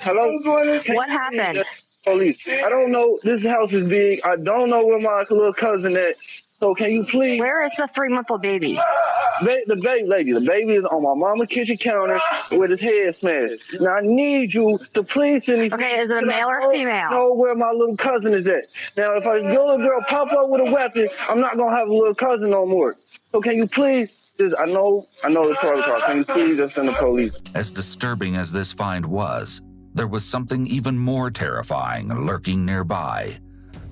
Hello? What happened? Police. I don't know. This house is big. I don't know where my little cousin at. So can you please? Where is the 3-month-old baby? The baby lady. The baby is on my mama's kitchen counter with his head smashed. Now I need you to please send me. Okay, is it a male or female? Know where my little cousin is at. Now if your little girl pop up with a weapon, I'm not gonna have a little cousin no more. So can you please? I know the story. Can you please just send the police? As disturbing as this find was, there was something even more terrifying lurking nearby.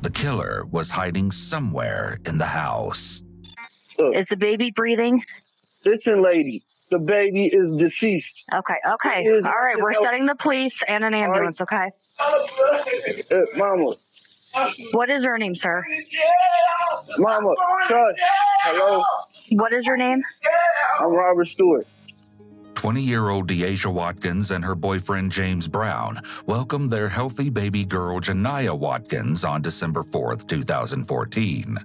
The killer was hiding somewhere in the house. Look, is the baby breathing? Listen, lady, the baby is deceased. Okay. All right, we're setting the police and an ambulance, okay? Mama. What is your name, sir? Mama, shush. Hello? What is your name? I'm Robert Stewart. 20-year-old Deasia Wattkins and her boyfriend James Brown welcomed their healthy baby girl Deasia Wattkins on December 4th, 2014.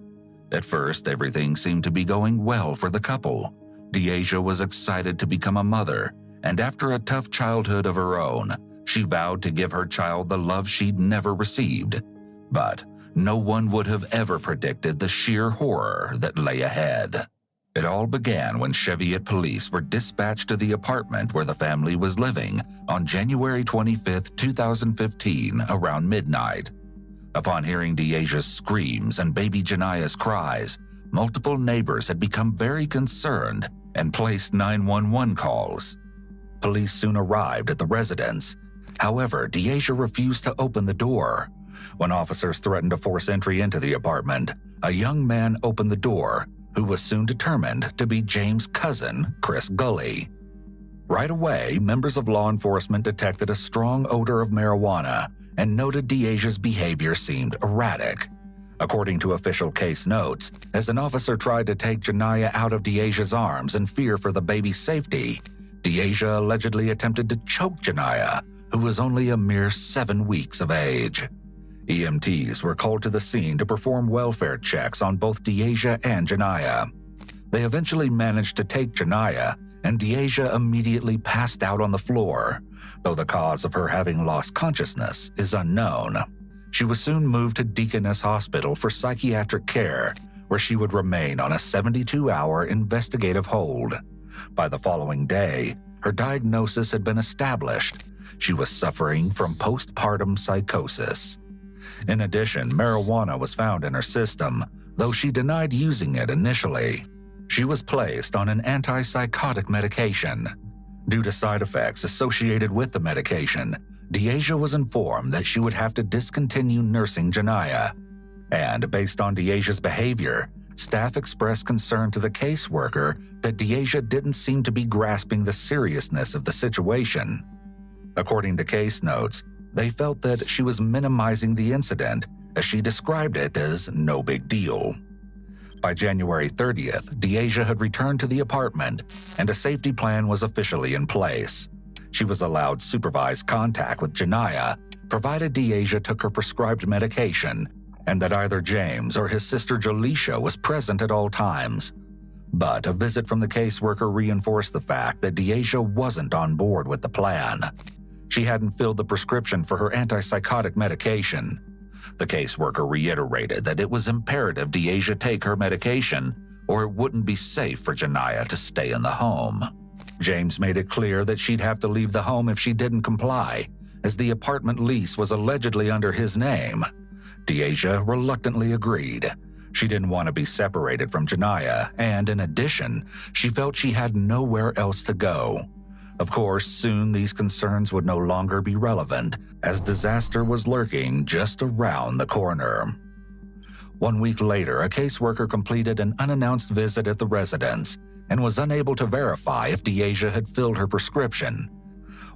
At first, everything seemed to be going well for the couple. Deasia was excited to become a mother, and after a tough childhood of her own, she vowed to give her child the love she'd never received. But no one would have ever predicted the sheer horror that lay ahead. It all began when Cheviot police were dispatched to the apartment where the family was living on January 25, 2015, around midnight. Upon hearing Deasia's screams and baby Jania's cries, multiple neighbors had become very concerned and placed 911 calls. Police soon arrived at the residence. However, Deasia refused to open the door. When officers threatened to force entry into the apartment, a young man opened the door, who was soon determined to be James' cousin, Chris Gully. Right away, members of law enforcement detected a strong odor of marijuana and noted Deasia's behavior seemed erratic. According to official case notes, as an officer tried to take Jania out of Deasia's arms in fear for the baby's safety, Deasia allegedly attempted to choke Jania, who was only a mere 7 weeks of age. EMTs were called to the scene to perform welfare checks on both Deasia and Jania. They eventually managed to take Jania, and Deasia immediately passed out on the floor, though the cause of her having lost consciousness is unknown. She was soon moved to Deaconess Hospital for psychiatric care, where she would remain on a 72-hour investigative hold. By the following day, her diagnosis had been established. She was suffering from postpartum psychosis. In addition, marijuana was found in her system, though she denied using it initially. She was placed on an antipsychotic medication. Due to side effects associated with the medication, Deasia was informed that she would have to discontinue nursing Jania. And based on Deasia's behavior, staff expressed concern to the caseworker that Deasia didn't seem to be grasping the seriousness of the situation. According to case notes, they felt that she was minimizing the incident, as she described it as no big deal. By January 30th, Deasia had returned to the apartment, and a safety plan was officially in place. She was allowed supervised contact with Jania, provided Deasia took her prescribed medication, and that either James or his sister Jaleisha was present at all times. But a visit from the caseworker reinforced the fact that Deasia wasn't on board with the plan. She hadn't filled the prescription for her antipsychotic medication. The caseworker reiterated that it was imperative Deasia take her medication, or it wouldn't be safe for Jania to stay in the home. James made it clear that she'd have to leave the home if she didn't comply, as the apartment lease was allegedly under his name. Deasia reluctantly agreed. She didn't want to be separated from Jania, and in addition, she felt she had nowhere else to go. Of course, soon these concerns would no longer be relevant, as disaster was lurking just around the corner. 1 week later, a caseworker completed an unannounced visit at the residence and was unable to verify if Deasia had filled her prescription.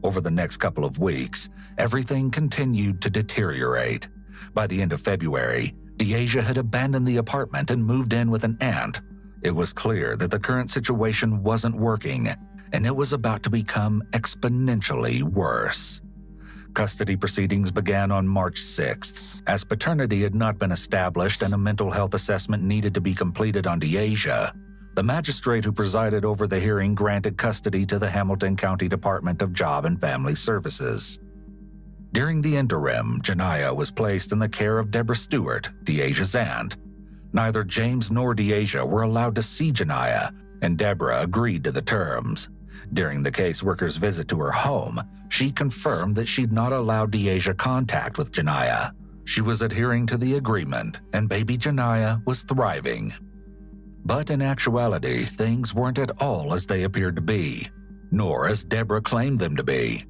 Over the next couple of weeks, everything continued to deteriorate. By the end of February, Deasia had abandoned the apartment and moved in with an aunt. It was clear that the current situation wasn't working, and it was about to become exponentially worse. Custody proceedings began on March 6th. As paternity had not been established and a mental health assessment needed to be completed on Deasia, the magistrate who presided over the hearing granted custody to the Hamilton County Department of Job and Family Services. During the interim, Janiah was placed in the care of Deborah Stewart, Deasia's aunt. Neither James nor Deasia were allowed to see Janiah, and Deborah agreed to the terms. During the caseworker's visit to her home, she confirmed that she'd not allowed Deasia contact with Janiah. She was adhering to the agreement, and baby Janiah was thriving. But in actuality, things weren't at all as they appeared to be, nor as Deborah claimed them to be.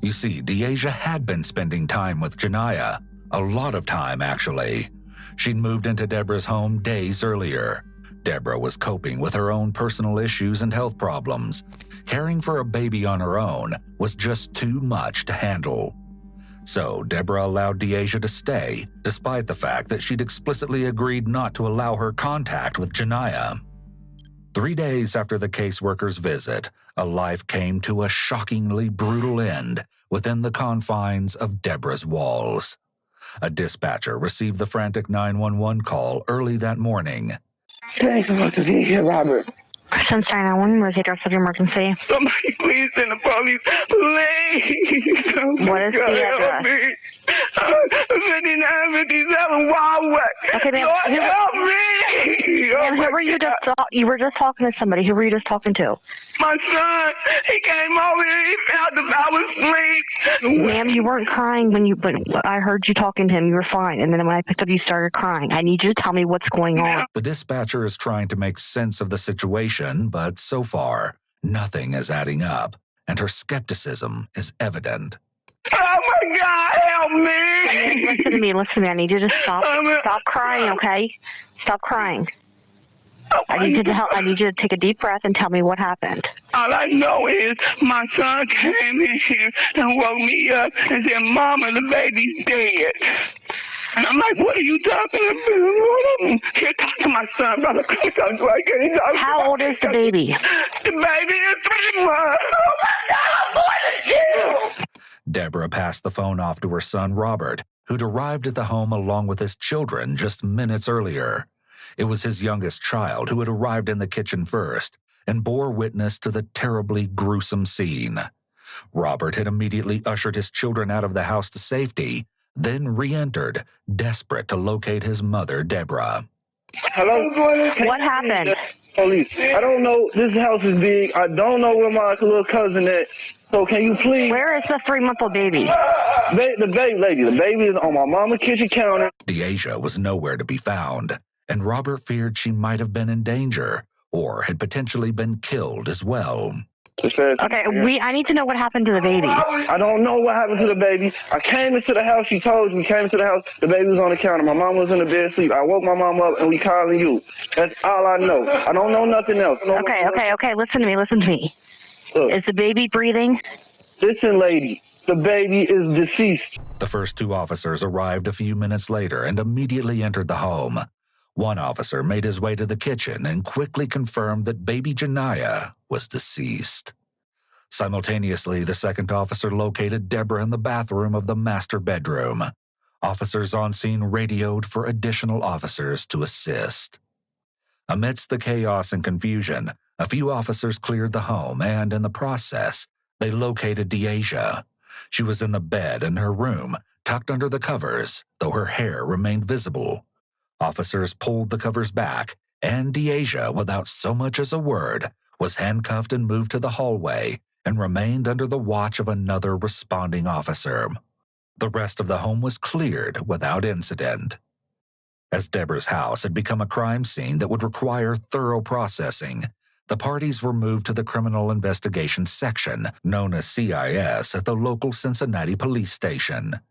You see, Deasia had been spending time with Janiah, a lot of time actually. She'd moved into Deborah's home days earlier. Deborah was coping with her own personal issues and health problems. Caring for a baby on her own was just too much to handle. So Deborah allowed Deasia to stay, despite the fact that she'd explicitly agreed not to allow her contact with Janiah. 3 days after the caseworker's visit, a life came to a shockingly brutal end within the confines of Deborah's walls. A dispatcher received the frantic 911 call early that morning. Thanks so much for being here, Robert. Since 911, where's the address of the emergency? Somebody please send the police. Please. What is the address? 5957 Wildwood. Okay, ma'am. Help me. Ma'am, who were you just you were just talking to somebody. Who were you just talking to? My son, he came over here, he felt that I was asleep. Ma'am, you weren't crying but I heard you talking to him. You were fine. And then when I picked up, you started crying. I need you to tell me what's going on. The dispatcher is trying to make sense of the situation, but so far, nothing is adding up, and her skepticism is evident. Oh my God, help me. Listen to me. I need you to stop crying, okay? Stop crying. I need you to take a deep breath and tell me what happened. All I know is my son came in here and woke me up and said, Mama, the baby's dead. And I'm like, what are you talking about? Here, talk to my son, brother. How old is the baby? The baby is 3 months. Oh my God, what did you? Deborah passed the phone off to her son, Robert, who'd arrived at the home along with his children just minutes earlier. It was his youngest child who had arrived in the kitchen first and bore witness to the terribly gruesome scene. Robert had immediately ushered his children out of the house to safety, then re-entered, desperate to locate his mother, Deborah. Hello? What happened? Police. I don't know. This house is big. I don't know where my little cousin is. So can you please... Where is the 3-month-old baby? The baby is on my mama's kitchen counter. Deasia was nowhere to be found, and Robert feared she might have been in danger or had potentially been killed as well. Okay, I need to know what happened to the baby. I don't know what happened to the baby. I came into the house. She told me. We came into the house. The baby was on the counter. My mom was in the bed asleep. I woke my mom up and we calling you. That's all I know. I don't know nothing else. Okay. Listen to me. Look, is the baby breathing? Listen, lady. The baby is deceased. The first 2 officers arrived a few minutes later and immediately entered the home. One officer made his way to the kitchen and quickly confirmed that baby Janiah was deceased. Simultaneously, the second officer located Deborah in the bathroom of the master bedroom. Officers on scene radioed for additional officers to assist. Amidst the chaos and confusion, a few officers cleared the home and, in the process, they located Deasia. She was in the bed in her room, tucked under the covers, though her hair remained visible. Officers pulled the covers back, and Deasia, without so much as a word, was handcuffed and moved to the hallway and remained under the watch of another responding officer. The rest of the home was cleared without incident. As Deborah's house had become a crime scene that would require thorough processing, the parties were moved to the Criminal Investigation Section, known as CIS, at the local Cincinnati police station.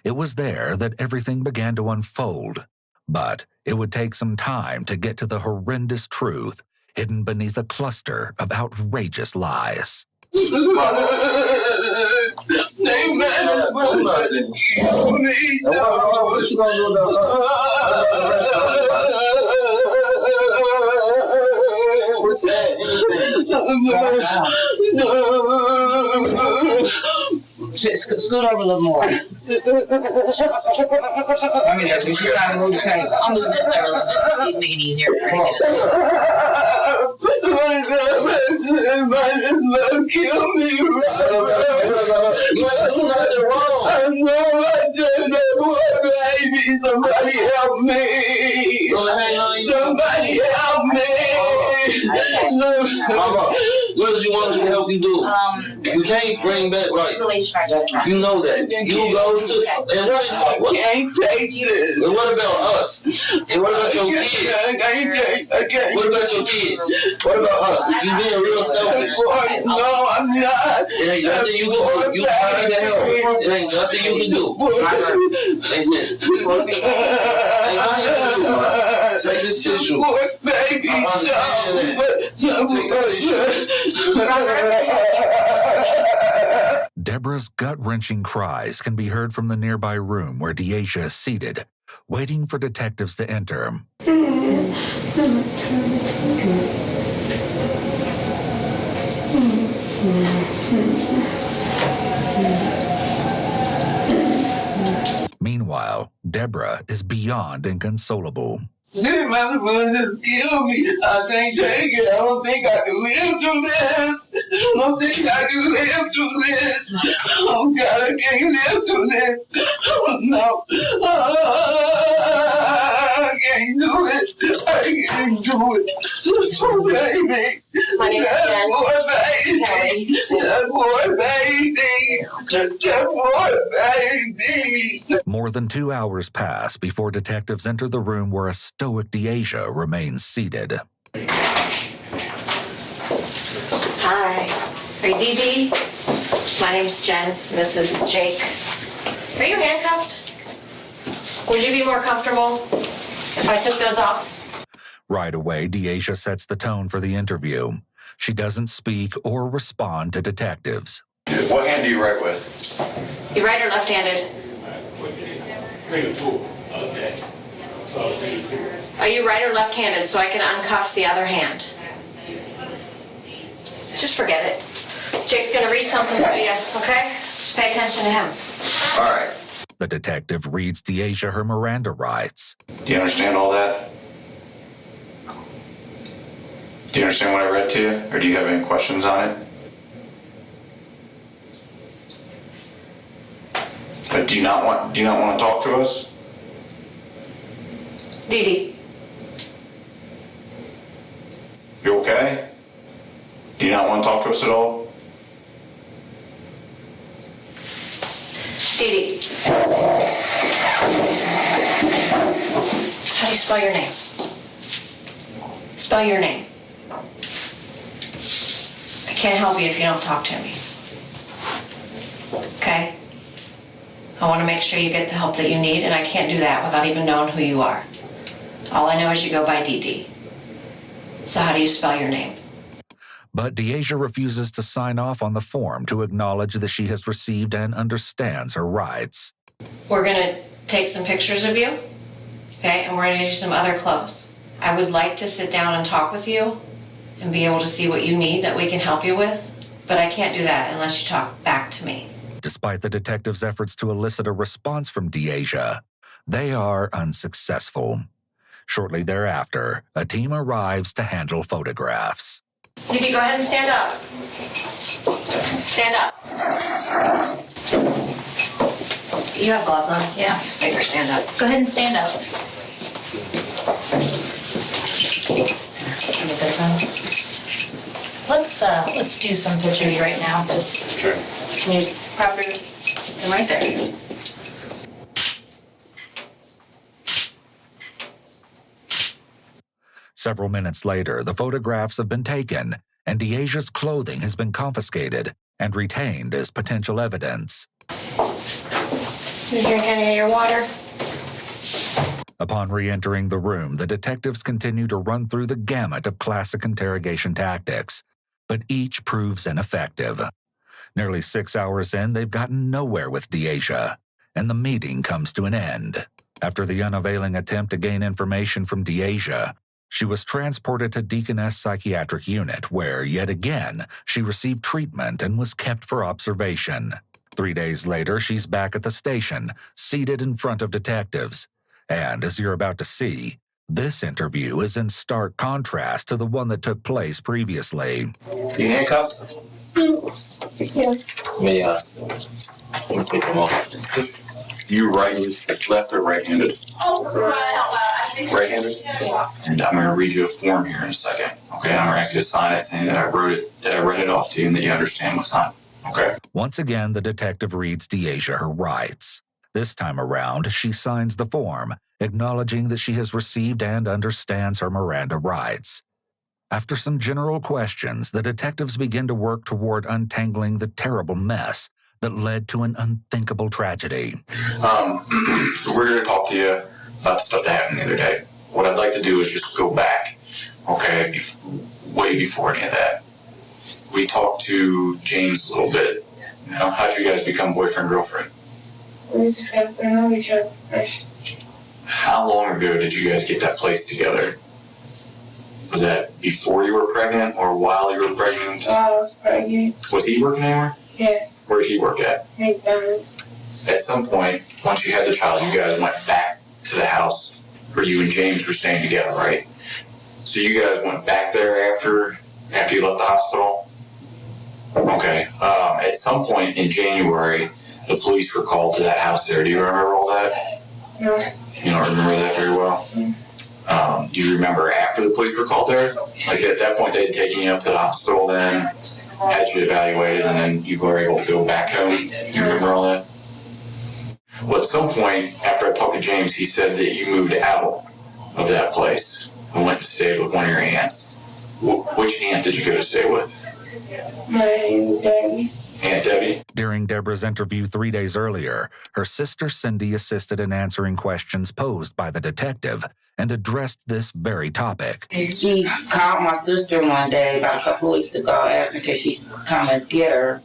It was there that everything began to unfold, but it would take some time to get to the horrendous truth hidden beneath a cluster of outrageous lies. Scoot over a little more. I mean, you should try to move the table. I'll move this over. Let's make it easier. kill me, baby. Somebody help me. Somebody help me. Mama, what does you want us to help you do? You can't bring back right. You know that. You go to and what can't take this. And what about us? And what about your kids? I can't. What about your kids? What about us? You being real selfish. No, I'm not. There ain't nothing you can do. You trying to help. There ain't nothing you can do. Listen. Ain't nothing you can do. Take this tissue. Baby, I understand that. Take the tissue. Deborah's gut-wrenching cries can be heard from the nearby room where Deasia is seated, waiting for detectives to enter. Meanwhile, Deborah is beyond inconsolable. This motherfucker just killed me. I can't take it. I don't think I can live through this. Oh, God, I can't live through this. Oh, no. I can't do it. Oh, baby. My name is Jen. That poor baby. More than 2 hours pass before detectives enter the room where a stoic Deasia remains seated. Hi. Are you Dee? My name's Jen. This is Jake. Are you handcuffed? Would you be more comfortable if I took those off? Right away, Deasia sets the tone for the interview. She doesn't speak or respond to detectives. What hand do you write with? You right or left-handed? Are you right or left-handed so I can uncuff the other hand? Just forget it. Jake's gonna read something to you, okay? Just pay attention to him. All right. The detective reads Deasia her Miranda rights. Do you understand all that? Do you understand what I read to you? Or do you have any questions on it? But do you not want to talk to us? Dee. You okay? Do you not want to talk to us at all? Dee. How do you spell your name? Spell your name. I can't help you if you don't talk to me. Okay? I want to make sure you get the help that you need, and I can't do that without even knowing who you are. All I know is you go by Dee. So how do you spell your name? But Deasia refuses to sign off on the form to acknowledge that she has received and understands her rights. We're going to take some pictures of you, okay, and we're going to do some other clothes. I would like to sit down and talk with you and be able to see what you need that we can help you with, but I can't do that unless you talk back to me. Despite the detective's efforts to elicit a response from Deasia, they are unsuccessful. Shortly thereafter, a team arrives to handle photographs. Didi, go ahead and stand up. Stand up. You have gloves on? Yeah. Make her stand up. Go ahead and stand up. Let's do some pictures right now. Just Sure. can you prop them right there? Several minutes later, the photographs have been taken, and Deasia's clothing has been confiscated and retained as potential evidence. You drink any of your water? Upon re-entering the room, the detectives continue to run through the gamut of classic interrogation tactics, but each proves ineffective. Nearly 6 hours in, they've gotten nowhere with Deasia, and the meeting comes to an end. After the unavailing attempt to gain information from Deasia, she was transported to Deaconess Psychiatric Unit, where, yet again, she received treatment and was kept for observation. 3 days later, she's back at the station, seated in front of detectives. And, as you're about to see, This interview is in stark contrast to the one that took place previously. You handcuffed? Yes. Let me take them off. You left or right-handed? Right-handed? And I'm going to read you a form here in a second. Okay, I'm going to ask you to sign it saying that I read it off to you and that you understand what's on it. Okay? Once again, the detective reads Deasia her rights. This time around, she signs the form, acknowledging that she has received and understands her Miranda rights. After some general questions, the detectives begin to work toward untangling the terrible mess that led to an unthinkable tragedy. So we're going to talk to you about the stuff that happened the other day. What I'd like to do is just go back, okay, way before any of that. We talked to James a little bit. You know, how'd you guys become boyfriend-girlfriend? We just got to know each other first. How long ago did you guys get that place together? Was that before you were pregnant or while you were pregnant? While I was pregnant. Was he working anywhere? Yes. Where did he work at? McDonald's. At some point, once you had the child, you guys went back to the house where you and James were staying together, right? So you guys went back there after you left the hospital? Okay. At some point in January, the police were called to that house there. Do you remember all that? No. You don't remember that very well? Do you remember after the police were called there? Like at that point, they had taken you up to the hospital then, had you evaluated, and then you were able to go back home? Do you remember all that? Well, at some point, after I talked to James, he said that you moved out of that place and went to stay with one of your aunts. Which aunt did you go to stay with? My Aunt Debbie. Aunt Debbie? During Deborah's interview 3 days earlier, her sister Cindy assisted in answering questions posed by the detective and addressed this very topic. She called my sister one day about a couple of weeks ago, asking could she come and get her.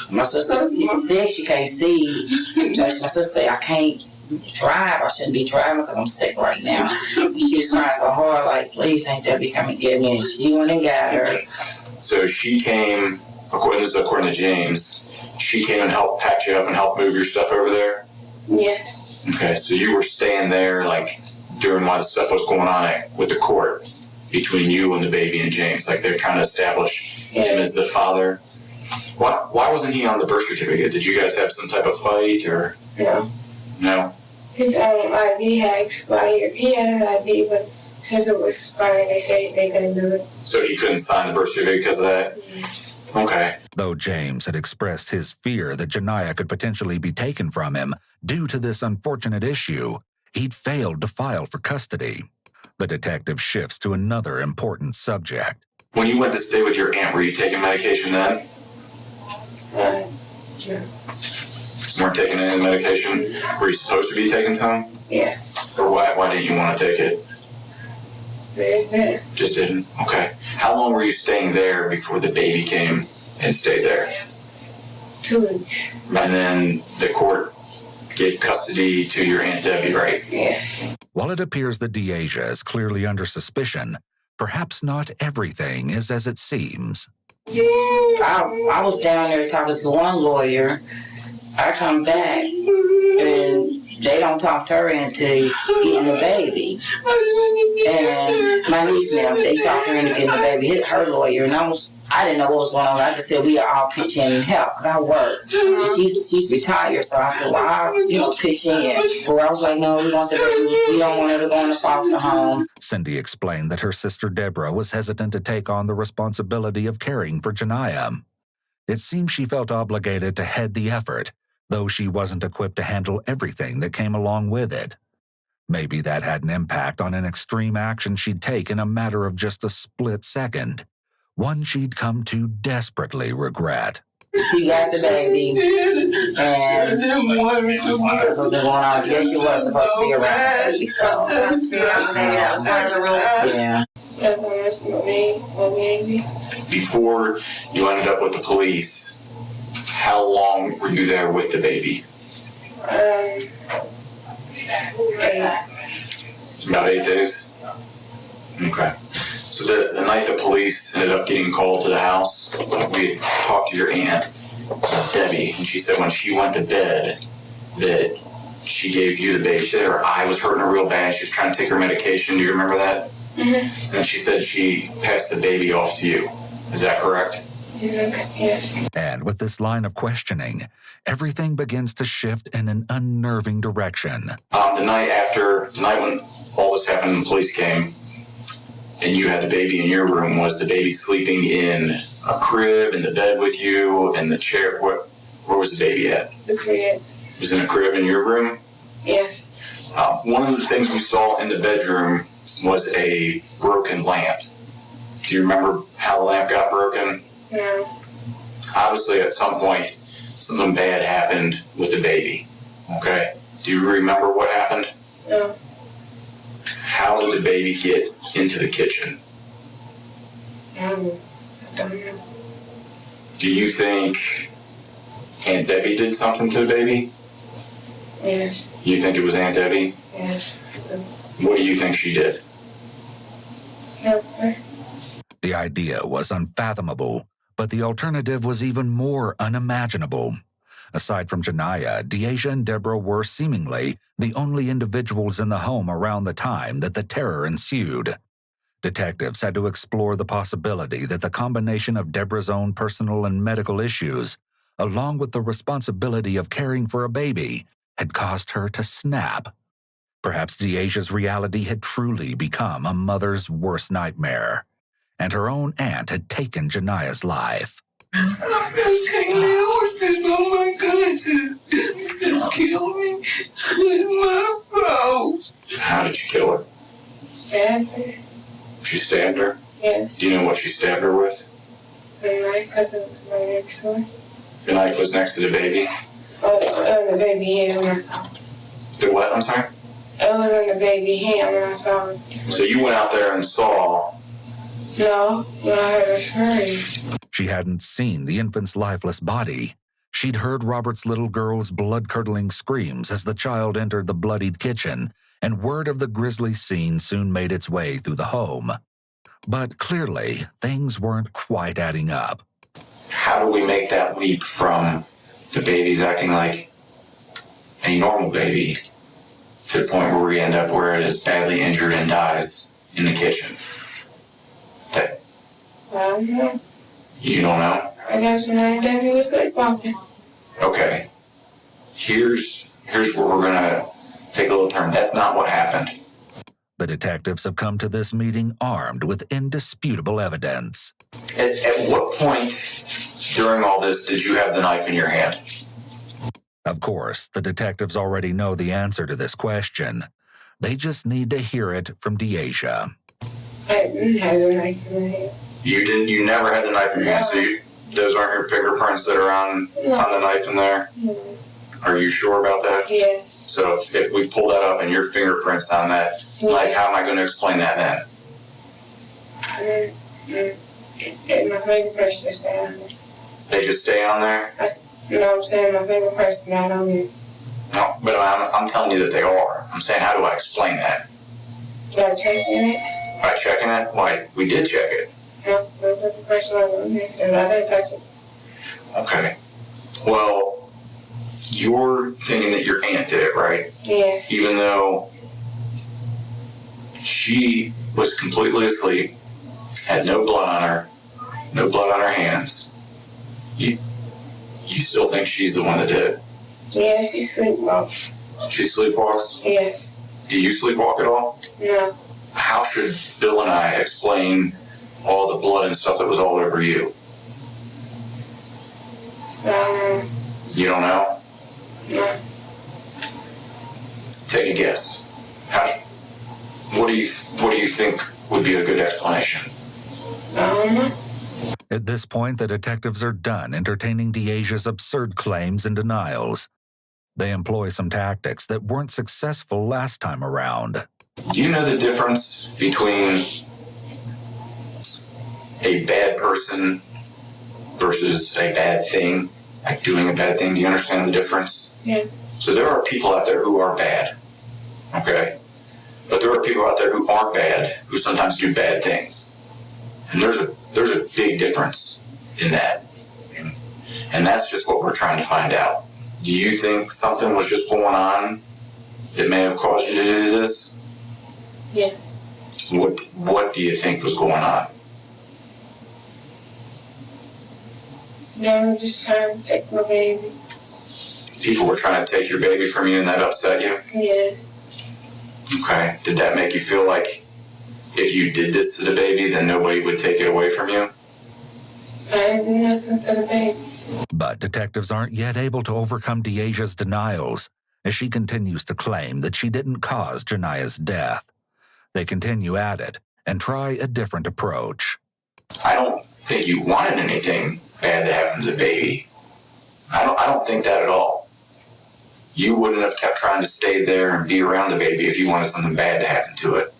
My sister, she's sick, she can't see. So my sister said, I can't drive, I shouldn't be driving because I'm sick right now. And she was crying so hard, like, please, Aunt Debbie, come and get me. And she went and got her. So she came, according to James, she came and helped pack you up and help move your stuff over there? Yes. Okay, so you were staying there, like, during while the stuff was going on with the court between you and the baby and James, like they're trying to establish him as the father. Why wasn't he on the birth certificate? Did you guys have some type of fight or? No. No? His ID had expired. He had his ID, but since it was expired, they said they couldn't do it. So he couldn't sign the birth certificate because of that? Yes. Okay. Though James had expressed his fear that Janiyah could potentially be taken from him due to this unfortunate issue, he'd failed to file for custody. The detective shifts to another important subject. When you went to stay with your aunt, were you taking medication then? No. Weren't taking any medication? Were you supposed to be taking some? Yes. Or why didn't you want to take it? Just didn't? Okay. How long were you staying there before the baby came and stayed there? 2 weeks. And then the court gave custody to your Aunt Debbie, right? Yes. While it appears that Deasia is clearly under suspicion, perhaps not everything is as it seems. I was down there talking to one lawyer. I come back and they don't talk to her into getting the baby. And my niece now, they talked her into getting the baby, hit her lawyer, and I didn't know what was going on. I just said we all pitch in and help because I work. And she's retired, so I said, well, I'll pitch in. Or I was like, no, we want the baby. We don't want her to go in the foster home. Cindy explained that her sister Deborah was hesitant to take on the responsibility of caring for Janiyah. It seemed she felt obligated to head the effort, though she wasn't equipped to handle everything that came along with it. Maybe that had an impact on an extreme action she'd take in a matter of just a split second, one she'd come to desperately regret. She got the baby, and that's what they going on. I guess she was supposed to be around the baby, so. Supposed to be around the baby, that was part of the rules. Yeah. That's when I see my baby. Before you ended up with the police, how long were you there with the baby? 8. About 8 days? Okay. So the night the police ended up getting called to the house, we had talked to your aunt, Debbie, and she said when she went to bed that she gave you the baby. She said her eye was hurting her real bad. She was trying to take her medication. Do you remember that? Mm-hmm. And she said she passed the baby off to you. Is that correct? Yes. And with this line of questioning, everything begins to shift in an unnerving direction. The night when all this happened and the police came, and you had the baby in your room, was the baby sleeping in a crib, in the bed with you, in the chair? Where was the baby at? The crib. It was in a crib in your room? Yes. One of the things we saw in the bedroom was a broken lamp. Do you remember how the lamp got broken? No. Obviously, at some point, something bad happened with the baby. Okay? Do you remember what happened? No. How did the baby get into the kitchen? I don't know. Do you think Aunt Debbie did something to the baby? Yes. You think it was Aunt Debbie? Yes. What do you think she did? No. The idea was unfathomable, but the alternative was even more unimaginable. Aside from Janiyah, Deasia and Deborah were seemingly the only individuals in the home around the time that the terror ensued. Detectives had to explore the possibility that the combination of Deborah's own personal and medical issues, along with the responsibility of caring for a baby, had caused her to snap. Perhaps Deasia's reality had truly become a mother's worst nightmare, and her own aunt had taken Janiyah's life. I can't live with this. Oh my God, just kill me with my throat. How did you kill her? Stabbed her. She stabbed her? Yeah. Do you know what she stabbed her with? The knife because it was right next to her. The knife was next to the baby? The baby hand when I saw it. The what? I'm sorry? It was on the baby hand when I saw it. So you went out there and saw... No, when I heard her scream. She hadn't seen the infant's lifeless body. She'd heard Robert's little girl's blood-curdling screams as the child entered the bloodied kitchen, and word of the grisly scene soon made its way through the home. But clearly, things weren't quite adding up. How do we make that leap from the baby's acting like a normal baby to the point where we end up where it is badly injured and dies in the kitchen? I don't know. You don't know? I guess when Aunt Debbie was sleepwalking. Okay. Here's where we're gonna take a little turn. That's not what happened. The detectives have come to this meeting armed with indisputable evidence. At what point during all this did you have the knife in your hand? Of course, the detectives already know the answer to this question. They just need to hear it from Deasia. I didn't have the knife in my hand. You never had the knife in your hand, so those aren't your fingerprints that are on the knife in there? No. Are you sure about that? Yes. So if we pull that up and your fingerprints on that knife, how am I going to explain that then? My fingerprints just stay on there. They just stay on there? I'm saying my fingerprints are not on there. No, but I'm telling you that they are. I'm saying, how do I explain that? By checking it? By checking it? Why, we did check it. No, my fingerprints are not on there because I didn't touch it. Okay. Well, you're thinking that your aunt did it, right? Yes. Even though she was completely asleep, had no blood on her hands. You still think she's the one that did it? Yeah, she sleepwalks. She sleepwalks? Yes. Do you sleepwalk at all? No. How should Bill and I explain all the blood and stuff that was all over you? You don't know? No. Take a guess. What do you think would be a good explanation? I don't know. At this point, the detectives are done entertaining Deasia's absurd claims and denials. They employ some tactics that weren't successful last time around. Do you know the difference between a bad person versus a bad thing? Like doing a bad thing? Do you understand the difference? Yes. So there are people out there who are bad, okay? But there are people out there who aren't bad, who sometimes do bad things. And there's a big difference in that. And that's just what we're trying to find out. Do you think something was just going on that may have caused you to do this? Yes. What do you think was going on? They were just trying to take my baby. People were trying to take your baby from you and that upset you? Yes. Okay. Did that make you feel like if you did this to the baby, then nobody would take it away from you? I didn't do nothing to the baby. But detectives aren't yet able to overcome Deasia's denials, as she continues to claim that she didn't cause Janiah's death. They continue at it and try a different approach. I don't think you wanted anything bad to happen to the baby. I don't think that at all. You wouldn't have kept trying to stay there and be around the baby if you wanted something bad to happen to it.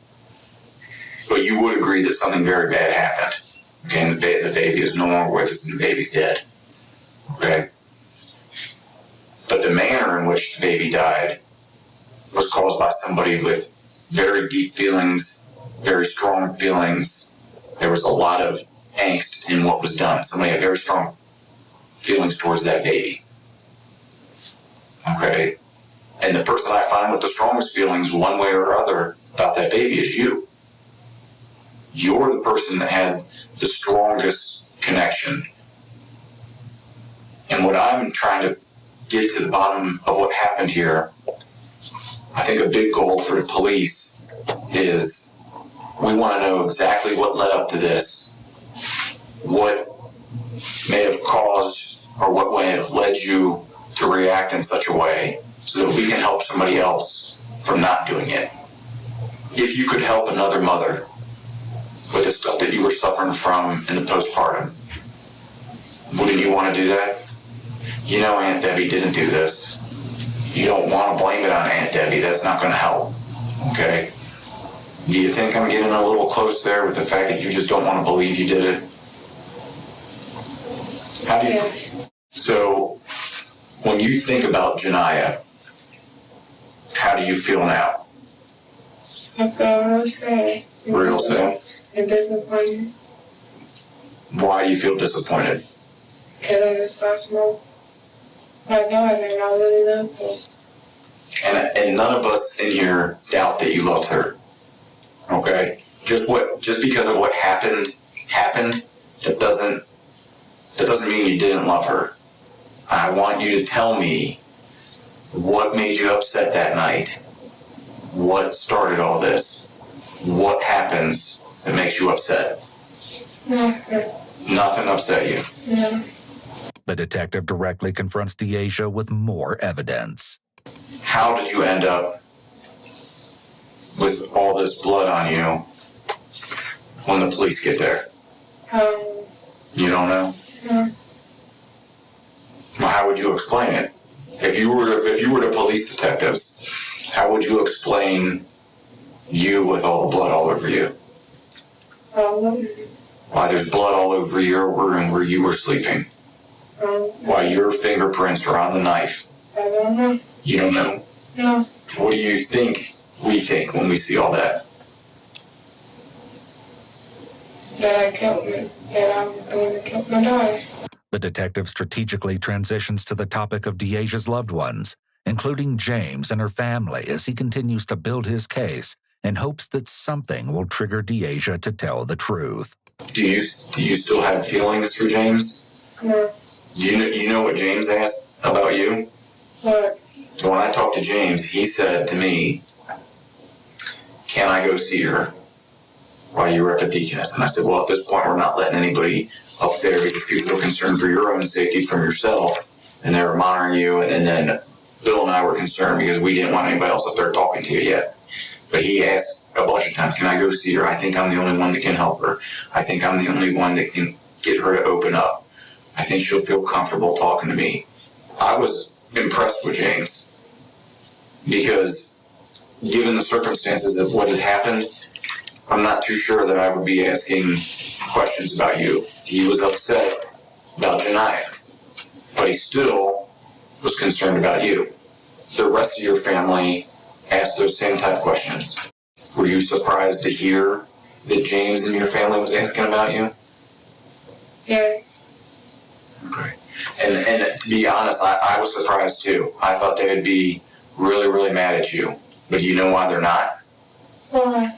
But you would agree that something very bad happened. Okay, and the baby is no longer with us and the baby's dead. Okay? But the manner in which the baby died was caused by somebody with very deep feelings, very strong feelings. There was a lot of angst in what was done. Somebody had very strong feelings towards that baby. Okay? And the person I find with the strongest feelings, one way or other, about that baby is you. You're the person that had the strongest connection. And what I'm trying to get to the bottom of what happened here, I think a big goal for the police is we want to know exactly what led up to this, what may have caused or what may have led you to react in such a way so that we can help somebody else from not doing it. If you could help another mother with the stuff that you were suffering from in the postpartum, wouldn't you want to do that? You know Aunt Debbie didn't do this. You don't want to blame it on Aunt Debbie. That's not going to help. Okay? Do you think I'm getting a little close there with the fact that you just don't want to believe you did it? How do you? Yes. So, when you think about Janiah, how do you feel now? I feel real sad. Real sad? And disappointed. Why do you feel disappointed? Because I just lost my daughter and I really love her. And none of us in here doubt that you loved her. Okay? Just because of what happened, that doesn't mean you didn't love her. I want you to tell me what made you upset that night. What started all this? What happens that makes you upset? Nothing. Nothing upset you? No. The detective directly confronts Deasia with more evidence. How did you end up with all this blood on you when the police get there? You don't know? No. Well, how would you explain it? If you were the police detectives, how would you explain you with all the blood all over you? Why there's blood all over your room where you were sleeping? Why your fingerprints are on the knife? I don't know. You don't know? No. What do you think we think when we see all that? That I killed me. That I was the one that killed my daughter. The detective strategically transitions to the topic of Deasia's loved ones, including James and her family, as he continues to build his case in hopes that something will trigger Deasia to tell the truth. Do you still have feelings for James? No. You know what James asked about you? What? When I talked to James, he said to me, "Can I go see her while you were at the Deaconess?" And I said, well, at this point, we're not letting anybody up there because people are concerned for your own safety from yourself, and they were monitoring you. And then Bill and I were concerned because we didn't want anybody else up there talking to you yet. But he asked a bunch of times, "Can I go see her? I think I'm the only one that can help her. I think I'm the only one that can get her to open up. I think she'll feel comfortable talking to me." I was impressed with James because given the circumstances of what has happened, I'm not too sure that I would be asking questions about you. He was upset about Janiah, but he still was concerned about you. The rest of your family asked those same type of questions. Were you surprised to hear that James and your family was asking about you? Yes. Okay. And to be honest, I was surprised too. I thought they would be really, really mad at you. But do you know why they're not? Why?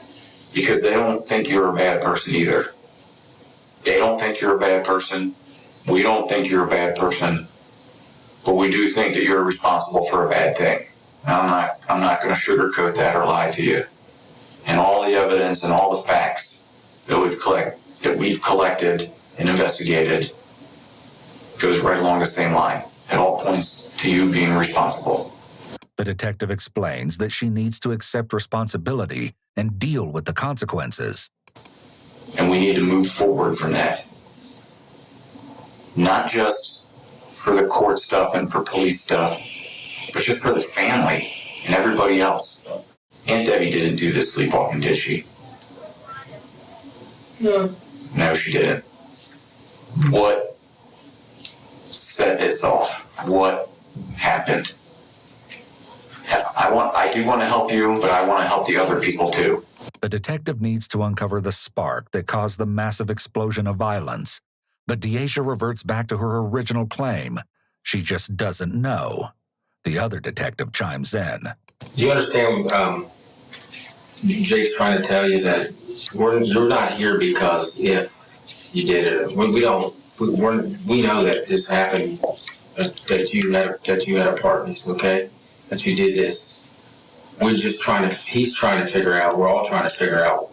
Because they don't think you're a bad person either. They don't think you're a bad person. We don't think you're a bad person. But we do think that you're responsible for a bad thing. Now, I'm not going to sugarcoat that or lie to you. And all the evidence and all the facts that we've collected and investigated goes right along the same line. It all points to you being responsible. The detective explains that she needs to accept responsibility and deal with the consequences. And we need to move forward from that. Not just for the court stuff and for police stuff, but just for the family and everybody else. Aunt Debbie didn't do this sleepwalking, did she? No. No, she didn't. What set this off? What happened? I do want to help you, but I want to help the other people too. The detective needs to uncover the spark that caused the massive explosion of violence. But Deasia reverts back to her original claim. She just doesn't know. The other detective chimes in. Do you understand, Jake's trying to tell you that you're not here because if you did it. We know that this happened, that you had a part in this, okay? That you did this. He's trying to figure out, we're all trying to figure out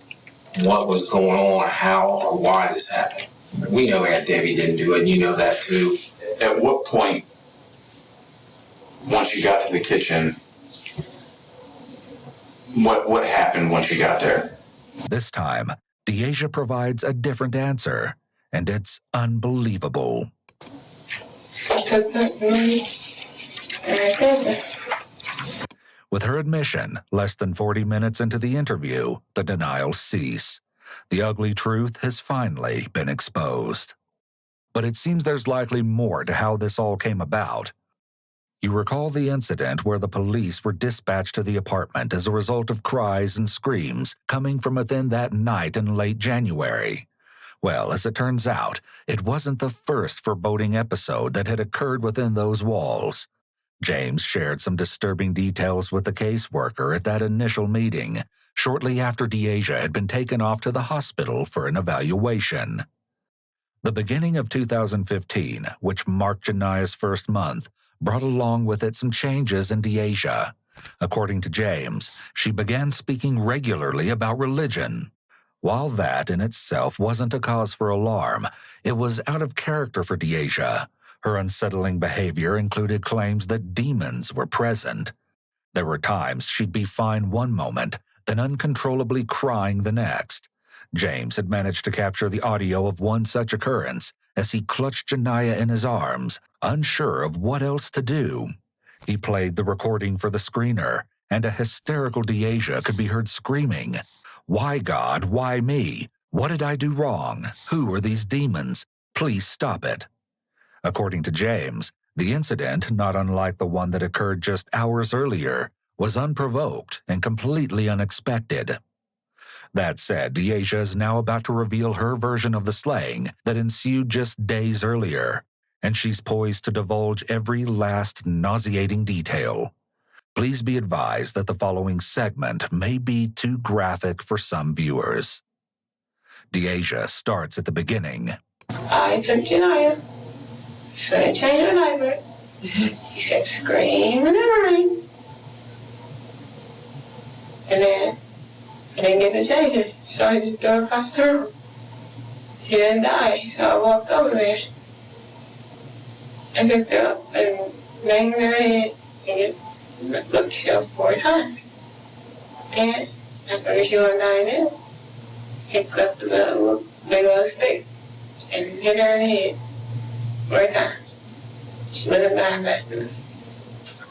what was going on, how or why this happened. We know Aunt Debbie didn't do it, and you know that too. At what point, once you got to the kitchen, what happened once you got there? This time, Deasia provides a different answer, and it's unbelievable. I took my money and I killed her. With her admission, less than 40 minutes into the interview, the denials cease. The ugly truth has finally been exposed. But it seems there's likely more to how this all came about. You recall the incident where the police were dispatched to the apartment as a result of cries and screams coming from within that night in late January. Well, as it turns out, it wasn't the first foreboding episode that had occurred within those walls. James shared some disturbing details with the caseworker at that initial meeting, shortly after Deasia had been taken off to the hospital for an evaluation. The beginning of 2015, which marked Jania's first month, brought along with it some changes in Deasia. According to James, she began speaking regularly about religion. While that in itself wasn't a cause for alarm, it was out of character for Deasia. Her unsettling behavior included claims that demons were present. There were times she'd be fine one moment, then uncontrollably crying the next. James had managed to capture the audio of one such occurrence as he clutched Jania in his arms, unsure of what else to do. He played the recording for the screener, and a hysterical Deasia could be heard screaming, "Why, God? Why me? What did I do wrong? Who are these demons? Please stop it." According to James, the incident, not unlike the one that occurred just hours earlier, was unprovoked and completely unexpected. That said, Deasia is now about to reveal her version of the slaying that ensued just days earlier, and she's poised to divulge every last nauseating detail. Please be advised that the following segment may be too graphic for some viewers. Deasia starts at the beginning. I took Jania. So I changed her diaper. He kept screaming and running. And then I didn't get to change her, so I just threw her across the room. She didn't die, so I walked over there. I picked her up and banged her head and looked herself 4 times. Then, after she wasn't dying there, he clipped the big old stick and hit her in the head 4 times. She wasn't dying fast enough.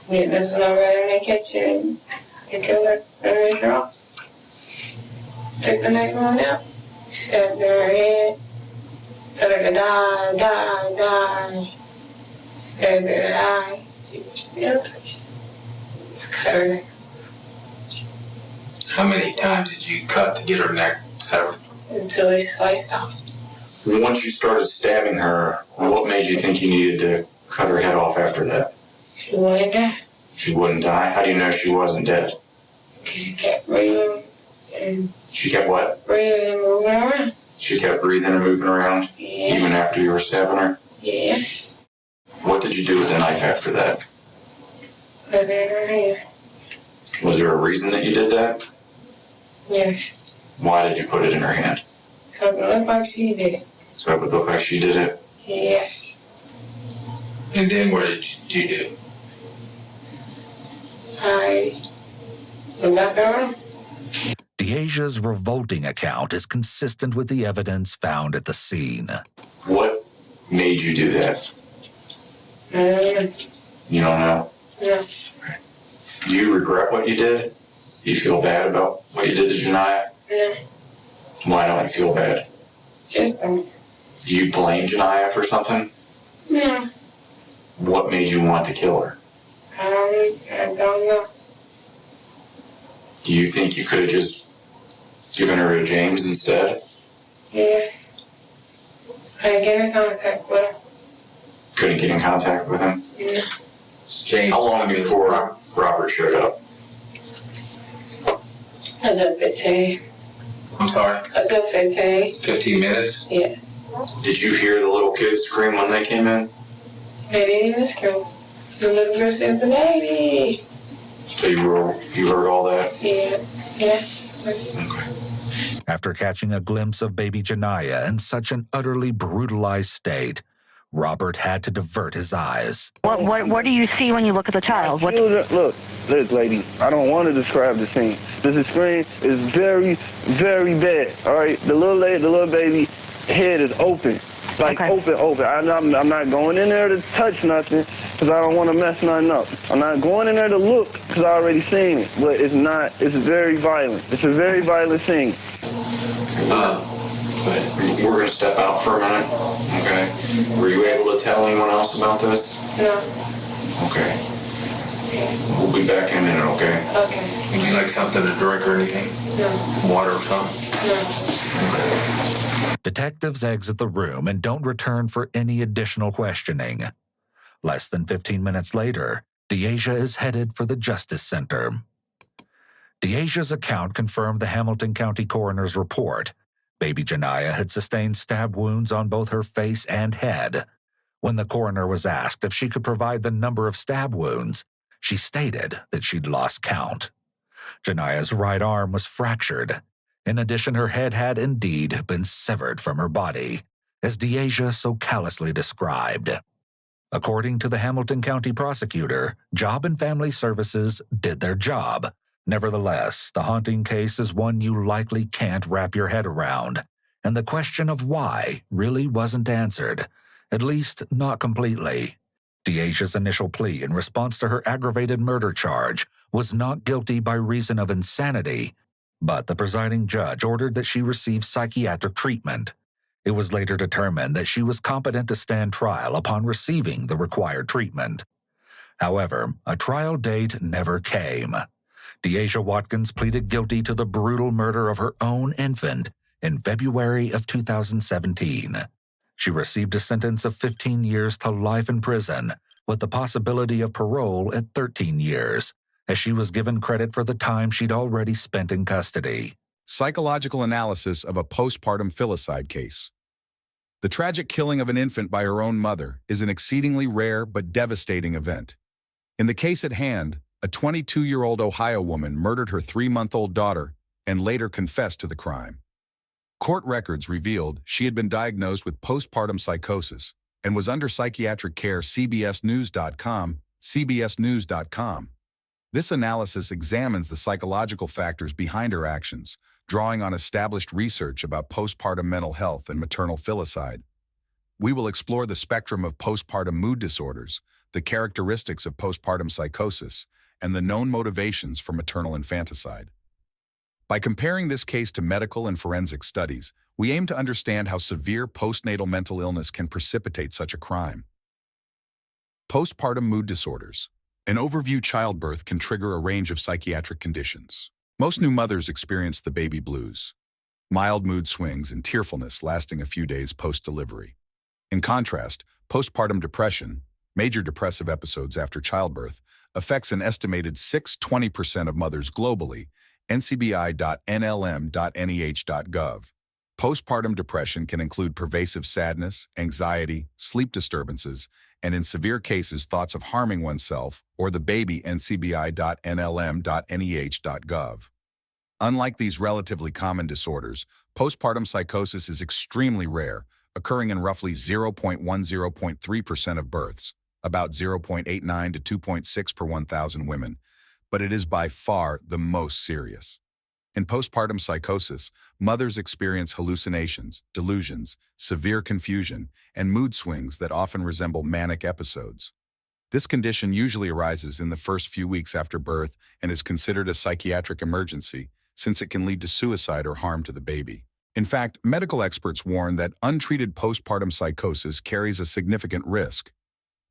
And that's when I ran in the kitchen and killed her and raised her off. Took the next one out, stabbed her in her head, told her to die. Stabbed her in the eye. She was still touching. Just cut her neck. How many times did you cut to get her neck severed? Until it sliced off. Once you started stabbing her, what made you think you needed to cut her head off after that? She wanted that. She wouldn't die? How do you know she wasn't dead? Because she kept breathing and... She kept what? Breathing and moving around. She kept breathing and moving around? Yeah. Even after you were stabbing her? Yes. What did you do with the knife after that? Put it in her hand. Was there a reason that you did that? Yes. Why did you put it in her hand? So it looked like she did it. So it would look like she did it? Yes. And then what did you do? I went back on. Deasia's revolting account is consistent with the evidence found at the scene. What made you do that? I don't know. You don't know? No. Do you regret what you did? Do you feel bad about what you did to Janiyah? No. Why don't you feel bad? Just Do you blame Janiyah for something? no. What made you want to kill her? I don't know. Do you think you could have just given her to James instead? Yes. I get in contact with her. Couldn't get in contact with him? No. James, How long before Robert showed up? A good 15. I'm sorry, A good 15. 15 minutes? Yes. Did you hear the little kids scream when they came in? They didn't even scream. The little girl said, "The baby." So you heard all that? Yeah. Yes. Yes. Okay. After catching a glimpse of baby Janiyah in such an utterly brutalized state, Robert had to divert his eyes. What do you see when you look at the child? What? Look, lady, I don't want to describe the scene. This screen is very, very bad, all right? The little baby head is open, like Okay. open. I'm not going in there to touch nothing because I don't want to mess nothing up. I'm not going in there to look because I already seen it, but it's very violent. It's a very violent scene. We're going to step out for a minute, okay? Were you able to tell anyone else about this? No. Okay. We'll be back in a minute, okay? Okay. Would you like something to drink or anything? No. Water or something? No. Detectives exit the room and don't return for any additional questioning. Less than 15 minutes later, Deasia is headed for the Justice Center. Deasia's account confirmed the Hamilton County Coroner's report. Baby Janiyah had sustained stab wounds on both her face and head. When the coroner was asked if she could provide the number of stab wounds, she stated that she'd lost count. Janiyah's right arm was fractured. In addition, her head had indeed been severed from her body, as Deasia so callously described. According to the Hamilton County prosecutor, Job and Family Services did their job. Nevertheless, the haunting case is one you likely can't wrap your head around, and the question of why really wasn't answered, at least not completely. Deasia's initial plea in response to her aggravated murder charge was not guilty by reason of insanity, but the presiding judge ordered that she receive psychiatric treatment. It was later determined that she was competent to stand trial upon receiving the required treatment. However, a trial date never came. Deasia Wattkins pleaded guilty to the brutal murder of her own infant in February of 2017. She received a sentence of 15 years to life in prison, with the possibility of parole at 13 years, as she was given credit for the time she'd already spent in custody. Psychological analysis of a postpartum filicide case. The tragic killing of an infant by her own mother is an exceedingly rare but devastating event. In the case at hand, a 22-year-old Ohio woman murdered her 3-month-old daughter and later confessed to the crime. Court records revealed she had been diagnosed with postpartum psychosis and was under psychiatric care. CBSNews.com. This analysis examines the psychological factors behind her actions, drawing on established research about postpartum mental health and maternal filicide. We will explore the spectrum of postpartum mood disorders, the characteristics of postpartum psychosis, and the known motivations for maternal infanticide. By comparing this case to medical and forensic studies, we aim to understand how severe postnatal mental illness can precipitate such a crime. Postpartum mood disorders. An overview: childbirth can trigger a range of psychiatric conditions. Most new mothers experience the baby blues, mild mood swings and tearfulness lasting a few days post-delivery. In contrast, postpartum depression, Major depressive episodes after childbirth affects an estimated 6-20% of mothers globally, ncbi.nlm.nih.gov. Postpartum depression can include pervasive sadness, anxiety, sleep disturbances, and in severe cases, thoughts of harming oneself or the baby, ncbi.nlm.nih.gov. Unlike these relatively common disorders, postpartum psychosis is extremely rare, occurring in roughly 0.10.3% of births, about 0.89 to 2.6 per 1,000 women, but it is by far the most serious. In postpartum psychosis, mothers experience hallucinations, delusions, severe confusion, and mood swings that often resemble manic episodes. This condition usually arises in the first few weeks after birth and is considered a psychiatric emergency, since it can lead to suicide or harm to the baby. In fact, medical experts warn that untreated postpartum psychosis carries a significant risk.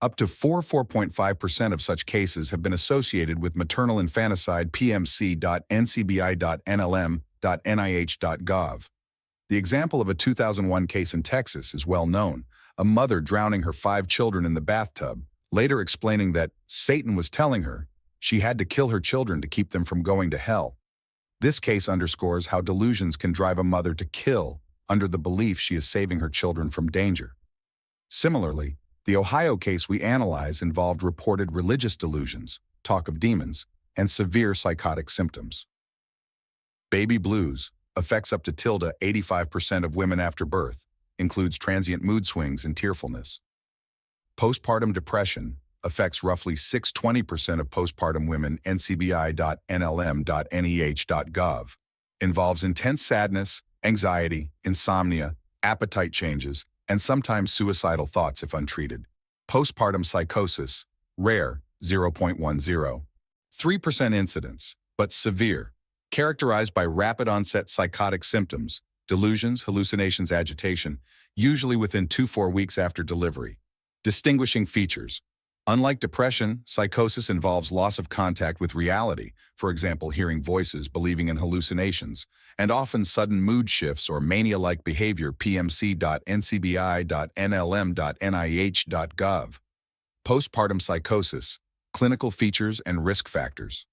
Up to 4.5% of such cases have been associated with maternal infanticide pmc.ncbi.nlm.nih.gov. The example of a 2001 case in Texas is well known, a mother drowning her 5 children in the bathtub, later explaining that Satan was telling her she had to kill her children to keep them from going to hell. This case underscores how delusions can drive a mother to kill under the belief she is saving her children from danger. Similarly, the Ohio case we analyze involved reported religious delusions, talk of demons, and severe psychotic symptoms. Baby blues affects up to 85% of women after birth, includes transient mood swings and tearfulness. Postpartum depression affects roughly 6-20% of postpartum women, ncbi.nlm.nih.gov, involves intense sadness, anxiety, insomnia, appetite changes, and sometimes suicidal thoughts if untreated. Postpartum psychosis, rare, 0.10. 3% incidence, but severe, characterized by rapid onset psychotic symptoms, delusions, hallucinations, agitation, usually within 2-4 weeks after delivery. Distinguishing features. Unlike depression, psychosis involves loss of contact with reality, for example, hearing voices, believing in hallucinations, and often sudden mood shifts or mania-like behavior, pmc.ncbi.nlm.nih.gov. Postpartum psychosis, clinical features and risk factors.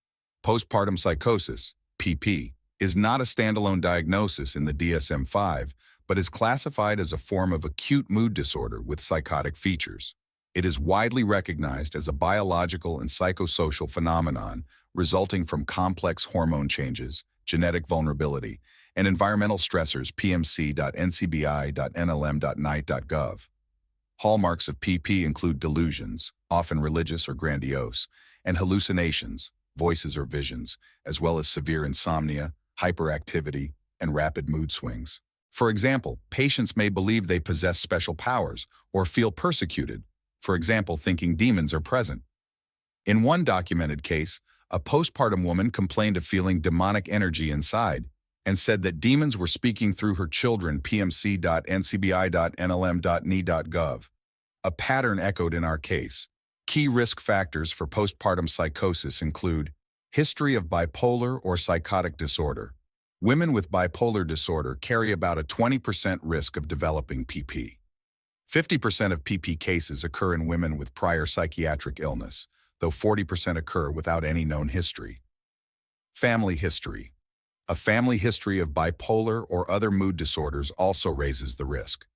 Postpartum psychosis, PP, is not a standalone diagnosis in the DSM-5, but is classified as a form of acute mood disorder with psychotic features. It is widely recognized as a biological and psychosocial phenomenon resulting from complex hormone changes, genetic vulnerability, and environmental stressors, pmc.ncbi.nlm.nih.gov. Hallmarks of PP include delusions, often religious or grandiose, and hallucinations, voices or visions, as well as severe insomnia, hyperactivity, and rapid mood swings. For example, patients may believe they possess special powers or feel persecuted, for example, thinking demons are present. In one documented case, a postpartum woman complained of feeling demonic energy inside and said that demons were speaking through her children, pmc.ncbi.nlm.nih.gov. A pattern echoed in our case. Key risk factors for postpartum psychosis include history of bipolar or psychotic disorder. Women with bipolar disorder carry about a 20% risk of developing PP. 50% of PP cases occur in women with prior psychiatric illness, though 40% occur without any known history. Family history. A family history of bipolar or other mood disorders also raises the risk.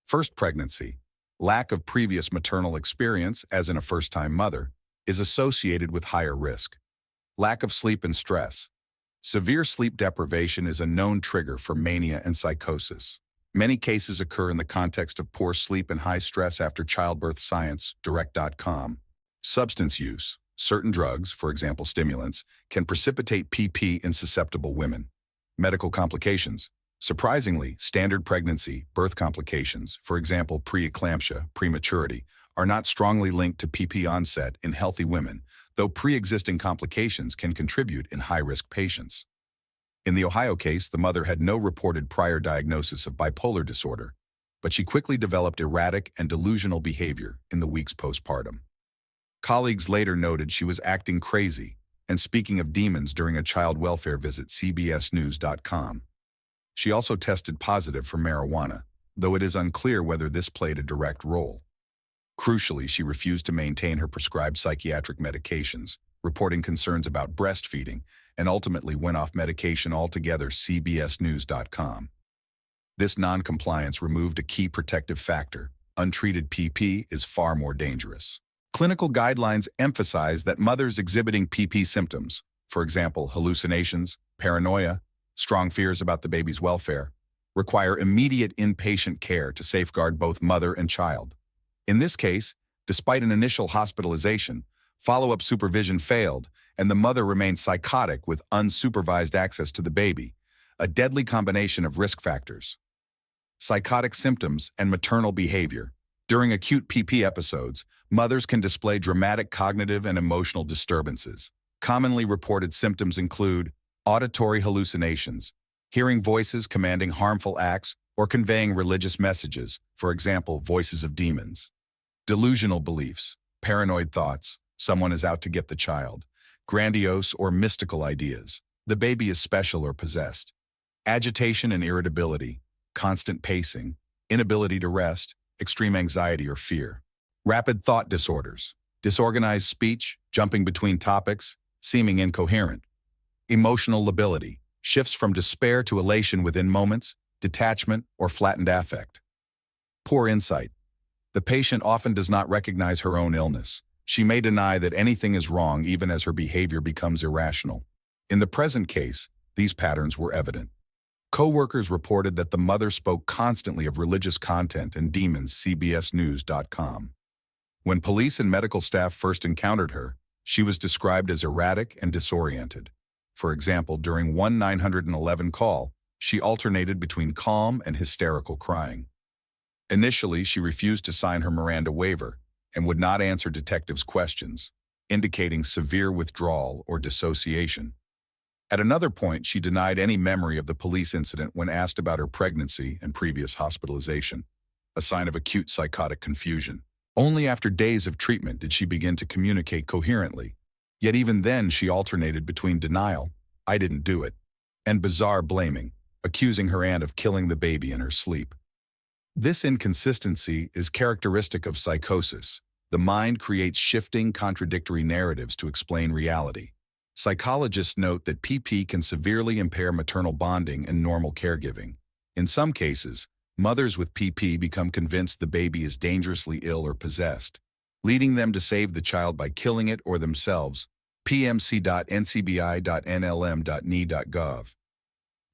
First pregnancy. Lack of previous maternal experience, as in a first-time mother, is associated with higher risk. Lack of sleep and stress. Severe sleep deprivation is a known trigger for mania and psychosis. Many cases occur in the context of poor sleep and high stress after childbirth. Science, direct.com. Substance use. Certain drugs, for example stimulants, can precipitate PP in susceptible women. Medical complications. Surprisingly, standard pregnancy, birth complications, for example preeclampsia, prematurity, are not strongly linked to PP onset in healthy women, though pre-existing complications can contribute in high-risk patients. In the Ohio case, the mother had no reported prior diagnosis of bipolar disorder, but she quickly developed erratic and delusional behavior in the weeks postpartum. Colleagues later noted she was acting crazy and speaking of demons during a child welfare visit, cbsnews.com. She also tested positive for marijuana, though it is unclear whether this played a direct role. Crucially, she refused to maintain her prescribed psychiatric medications, reporting concerns about breastfeeding, and ultimately went off medication altogether, CBSNews.com. This non-compliance removed a key protective factor. Untreated PP is far more dangerous. Clinical guidelines emphasize that mothers exhibiting PP symptoms, for example, hallucinations, paranoia, strong fears about the baby's welfare, require immediate inpatient care to safeguard both mother and child. In this case, despite an initial hospitalization, follow-up supervision failed, and the mother remained psychotic with unsupervised access to the baby, a deadly combination of risk factors. Psychotic symptoms and maternal behavior. During acute PP episodes, mothers can display dramatic cognitive and emotional disturbances. Commonly reported symptoms include auditory hallucinations, hearing voices commanding harmful acts or conveying religious messages, for example, voices of demons. Delusional beliefs, paranoid thoughts, someone is out to get the child, grandiose or mystical ideas, the baby is special or possessed. Agitation and irritability, constant pacing, inability to rest, extreme anxiety or fear. Rapid thought disorders, disorganized speech, jumping between topics, seeming incoherent. Emotional lability, shifts from despair to elation within moments, detachment, or flattened affect. Poor insight. The patient often does not recognize her own illness. She may deny that anything is wrong even as her behavior becomes irrational. In the present case, these patterns were evident. Co-workers reported that the mother spoke constantly of religious content and demons, CBSNews.com. When police and medical staff first encountered her, she was described as erratic and disoriented. For example, during one 911 call, she alternated between calm and hysterical crying. Initially, she refused to sign her Miranda waiver and would not answer detectives' questions, indicating severe withdrawal or dissociation. At another point, she denied any memory of the police incident when asked about her pregnancy and previous hospitalization, a sign of acute psychotic confusion. Only after days of treatment did she begin to communicate coherently. Yet even then, she alternated between denial, "I didn't do it," and bizarre blaming, accusing her aunt of killing the baby in her sleep. This inconsistency is characteristic of psychosis. The mind creates shifting, contradictory narratives to explain reality. Psychologists note that PP can severely impair maternal bonding and normal caregiving. In some cases, mothers with PP become convinced the baby is dangerously ill or possessed, leading them to save the child by killing it or themselves. pmc.ncbi.nlm.ne.gov.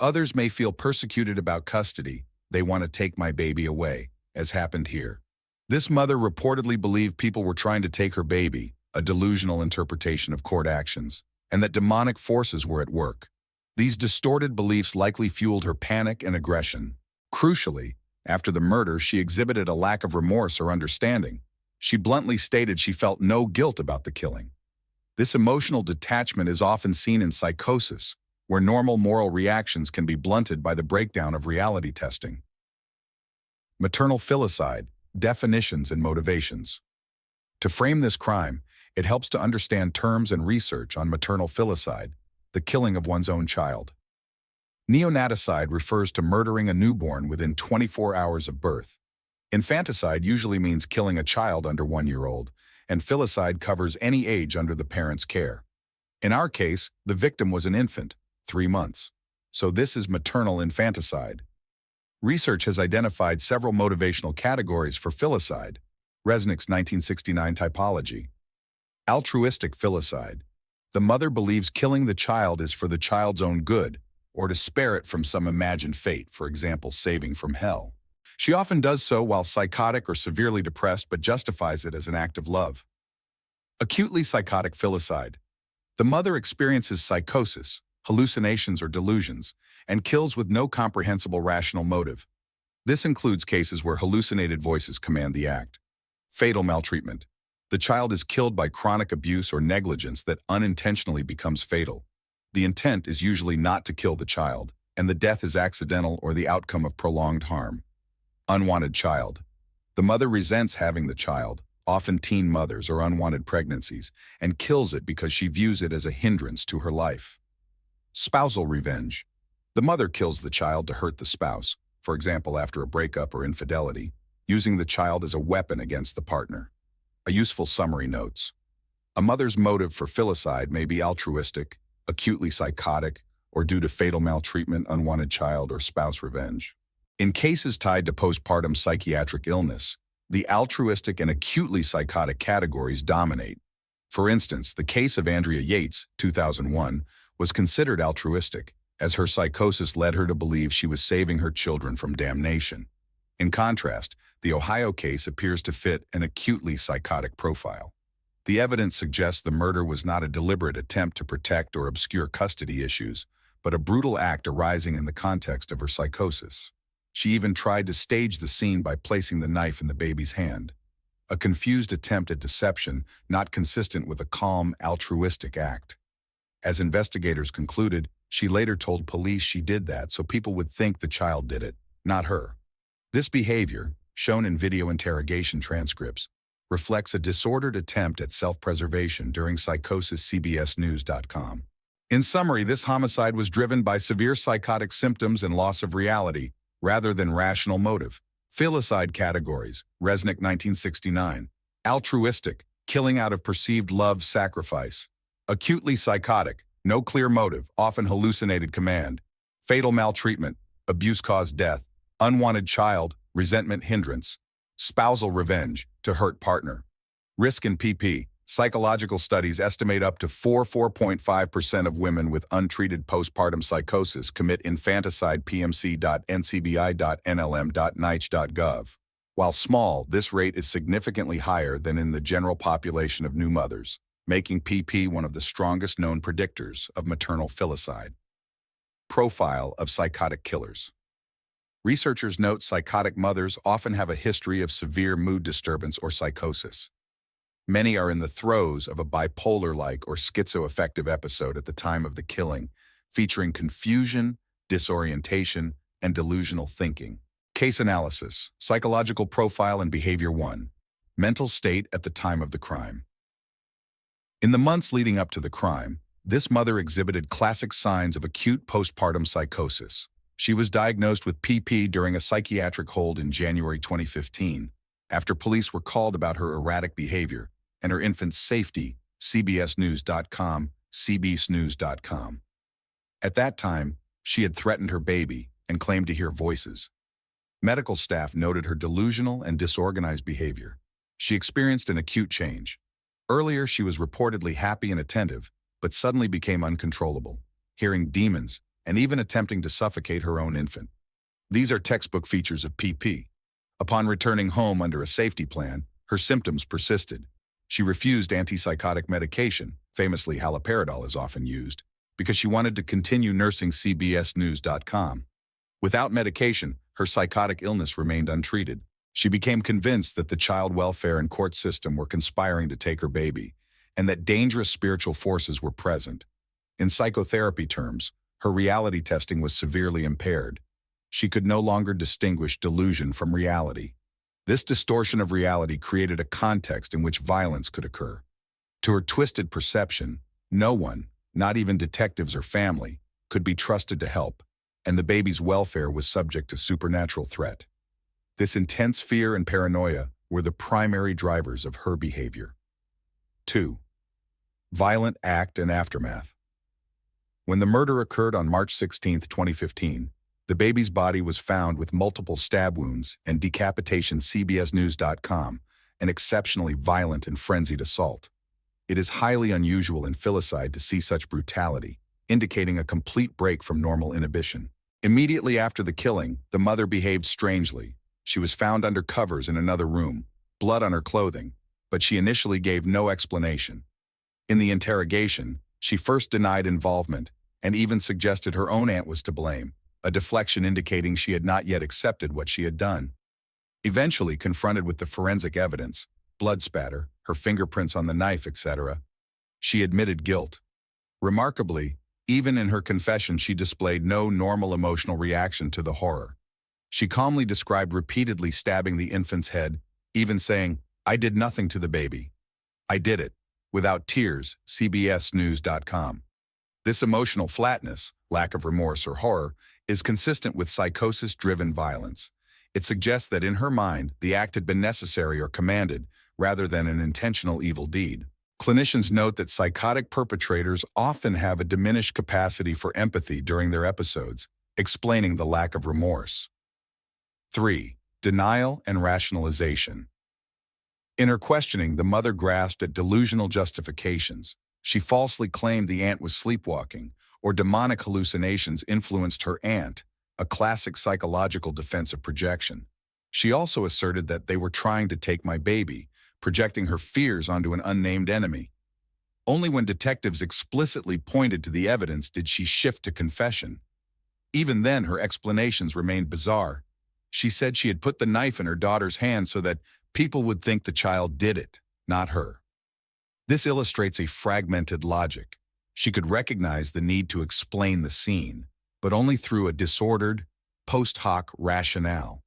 Others may feel persecuted about custody. They want to take my baby away, as happened here. This mother reportedly believed people were trying to take her baby, a delusional interpretation of court actions, and that demonic forces were at work. These distorted beliefs likely fueled her panic and aggression. Crucially, after the murder, she exhibited a lack of remorse or understanding. She bluntly stated she felt no guilt about the killing. This emotional detachment is often seen in psychosis, where normal moral reactions can be blunted by the breakdown of reality testing. Maternal filicide, definitions and motivations. To frame this crime, it helps to understand terms and research on maternal filicide, the killing of one's own child. Neonaticide refers to murdering a newborn within 24 hours of birth. Infanticide usually means killing a child under 1 year old, and filicide covers any age under the parent's care. In our case, the victim was an infant, 3 months. So this is maternal infanticide. Research has identified several motivational categories for filicide. Resnick's 1969 typology. Altruistic filicide. The mother believes killing the child is for the child's own good, or to spare it from some imagined fate, for example, saving from hell. She often does so while psychotic or severely depressed, but justifies it as an act of love. Acutely psychotic filicide. The mother experiences psychosis, hallucinations or delusions, and kills with no comprehensible rational motive. This includes cases where hallucinated voices command the act. Fatal maltreatment. The child is killed by chronic abuse or negligence that unintentionally becomes fatal. The intent is usually not to kill the child, and the death is accidental or the outcome of prolonged harm. Unwanted child. The mother resents having the child, often teen mothers or unwanted pregnancies, and kills it because she views it as a hindrance to her life. Spousal revenge. The mother kills the child to hurt the spouse, for example after a breakup or infidelity, using the child as a weapon against the partner. A useful summary notes. A mother's motive for filicide may be altruistic, acutely psychotic, or due to fatal maltreatment, unwanted child, or spouse revenge. In cases tied to postpartum psychiatric illness, the altruistic and acutely psychotic categories dominate. For instance, the case of Andrea Yates, 2001, was considered altruistic, as her psychosis led her to believe she was saving her children from damnation. In contrast, the Ohio case appears to fit an acutely psychotic profile. The evidence suggests the murder was not a deliberate attempt to protect or obscure custody issues, but a brutal act arising in the context of her psychosis. She even tried to stage the scene by placing the knife in the baby's hand. A confused attempt at deception, not consistent with a calm, altruistic act. As investigators concluded, she later told police she did that so people would think the child did it, not her. This behavior, shown in video interrogation transcripts, reflects a disordered attempt at self-preservation during psychosis, CBSNews.com. In summary, this homicide was driven by severe psychotic symptoms and loss of reality, rather than rational motive. Filicide categories, Resnick 1969. Altruistic, killing out of perceived love, sacrifice. Acutely psychotic, no clear motive, often hallucinated command. Fatal maltreatment, abuse caused death. Unwanted child, resentment hindrance. Spousal revenge, to hurt partner. Risk in PP. Psychological studies estimate up to 4.5% of women with untreated postpartum psychosis commit infanticide. pmc.ncbi.nlm.nih.gov. While small, this rate is significantly higher than in the general population of new mothers, making PP one of the strongest known predictors of maternal filicide. Profile of psychotic killers. Researchers note psychotic mothers often have a history of severe mood disturbance or psychosis. Many are in the throes of a bipolar-like or schizoaffective episode at the time of the killing, featuring confusion, disorientation, and delusional thinking. Case analysis, psychological profile and behavior 1. Mental state at the time of the crime. In the months leading up to the crime, this mother exhibited classic signs of acute postpartum psychosis. She was diagnosed with PP during a psychiatric hold in January 2015, after police were called about her erratic behavior and her infant's safety, CBSNews.com, CBSNews.com. At that time, she had threatened her baby and claimed to hear voices. Medical staff noted her delusional and disorganized behavior. She experienced an acute change. Earlier, she was reportedly happy and attentive, but suddenly became uncontrollable, hearing demons and even attempting to suffocate her own infant. These are textbook features of PP. Upon returning home under a safety plan, her symptoms persisted. She refused antipsychotic medication, famously haloperidol is often used, because she wanted to continue nursing CBSNews.com. Without medication, her psychotic illness remained untreated. She became convinced that the child welfare and court system were conspiring to take her baby, and that dangerous spiritual forces were present. In psychotherapy terms, her reality testing was severely impaired. She could no longer distinguish delusion from reality. This distortion of reality created a context in which violence could occur. To her twisted perception, no one, not even detectives or family, could be trusted to help, and the baby's welfare was subject to supernatural threat. This intense fear and paranoia were the primary drivers of her behavior. 2. Violent act and aftermath. When the murder occurred on March 16, 2015, the baby's body was found with multiple stab wounds and decapitation. CBSNews.com, an exceptionally violent and frenzied assault. It is highly unusual in filicide to see such brutality, indicating a complete break from normal inhibition. Immediately after the killing, the mother behaved strangely. She was found under covers in another room, blood on her clothing, but she initially gave no explanation. In the interrogation, she first denied involvement and even suggested her own aunt was to blame, a deflection indicating she had not yet accepted what she had done. Eventually, confronted with the forensic evidence, blood spatter, her fingerprints on the knife, etc., she admitted guilt. Remarkably, even in her confession, she displayed no normal emotional reaction to the horror. She calmly described repeatedly stabbing the infant's head, even saying, "I did nothing to the baby. I did it," without tears, CBSNews.com. This emotional flatness, lack of remorse or horror, is consistent with psychosis-driven violence. It suggests that in her mind, the act had been necessary or commanded, rather than an intentional evil deed. Clinicians note that psychotic perpetrators often have a diminished capacity for empathy during their episodes, explaining the lack of remorse. 3. Denial and rationalization. In her questioning, the mother grasped at delusional justifications. She falsely claimed the aunt was sleepwalking, or demonic hallucinations influenced her aunt, a classic psychological defense of projection. She also asserted that they were trying to take my baby, projecting her fears onto an unnamed enemy. Only when detectives explicitly pointed to the evidence did she shift to confession. Even then, her explanations remained bizarre. She said she had put the knife in her daughter's hand so that people would think the child did it, not her. This illustrates a fragmented logic. She could recognize the need to explain the scene, but only through a disordered, post hoc rationale.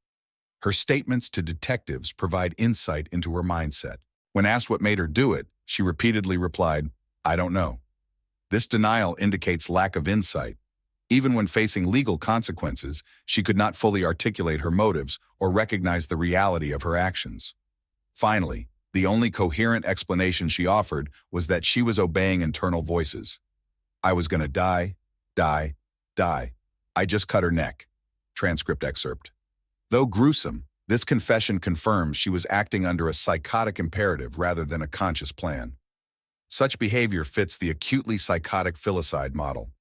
Her statements to detectives provide insight into her mindset. When asked what made her do it, she repeatedly replied, "I don't know." This denial indicates lack of insight. Even when facing legal consequences, she could not fully articulate her motives or recognize the reality of her actions. Finally, the only coherent explanation she offered was that she was obeying internal voices. "I was gonna die, die, die. I just cut her neck." Transcript excerpt. Though gruesome, this confession confirms she was acting under a psychotic imperative rather than a conscious plan. Such behavior fits the acutely psychotic filicide model.